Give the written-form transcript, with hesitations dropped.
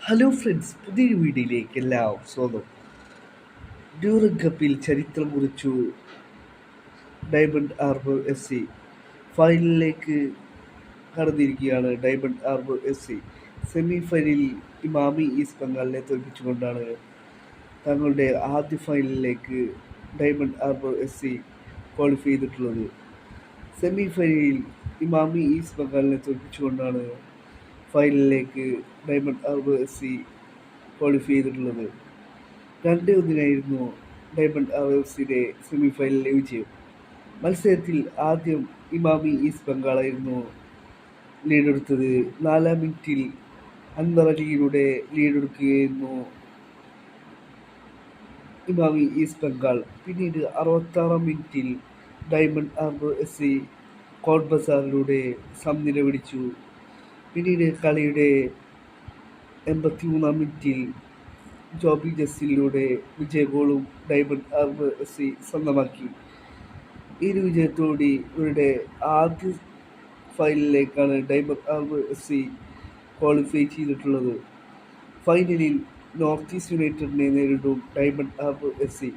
Hello friends, പുതിയൊരു വീഡിയോയിലേക്ക് എല്ലാവർക്കും സ്വാഗതം. ഡ്യൂറൻ കപ്പിൽ ചരിത്രം കുറിച്ചു ഡയമണ്ട് ഹാർബർ എഫ് സി. ഫൈനലിലേക്ക് കടന്നിരിക്കുകയാണ് Diamond Harbour F C. Semi ഫൈനലിൽ ഇമാമി ഈസ്റ്റ് ബംഗാളിനെ തോൽപ്പിച്ചുകൊണ്ടാണ് തങ്ങളുടെ ആദ്യ ഫൈനലിലേക്ക് Diamond Harbour F C qualify ചെയ്തിട്ടുള്ളത്. സെമി ഫൈനലിൽ ഇമാമി ഈസ്റ്റ് ബംഗാളിനെ തോൽപ്പിച്ചുകൊണ്ടാണ് ഫൈനലിലേക്ക് Diamond Harbour F C qualify ചെയ്തിട്ടുള്ളത്. 2-1 ഡയമണ്ട് ഹാർബർ എഫ് സിയുടെ സെമി ഫൈനലിലെ വിജയം. മത്സരത്തിൽ ആദ്യം ഇമാമി ഈസ്റ്റ് ബംഗാളായിരുന്നു ലീഡെടുത്തത്. 4-ാം മിനിറ്റിൽ അൻവർ അലിയിലൂടെ ലീഡെടുക്കുകയായിരുന്നു ഇമാമി ഈസ്റ്റ് ബംഗാൾ. പിന്നീട് 66-ാം മിനിറ്റിൽ ഡയമണ്ട് ഹാർബർ എഫ് സി കോട്ട് ബസാറിലൂടെ സമനില പിടിച്ചു. പിന്നീട് കളിയുടെ 83-ാം മിനിറ്റിൽ ജോബി ജസ്റ്റിലൂടെ വിജയ ഗോളും ഡയമണ്ട് ഹാർബർ എഫ് സി സ്വന്തമാക്കി. ഈ ഒരു വിജയത്തോടെ ഇവരുടെ ആദ്യ ഫൈനലിലേക്കാണ് Diamond Harbour F C qualify ചെയ്തിട്ടുള്ളത്. ഫൈനലിൽ നോർത്ത് ഈസ്റ്റ് യുണൈറ്റഡിനെ നേരിടും ഡയമണ്ട് ഹാർബർ എഫ് സി.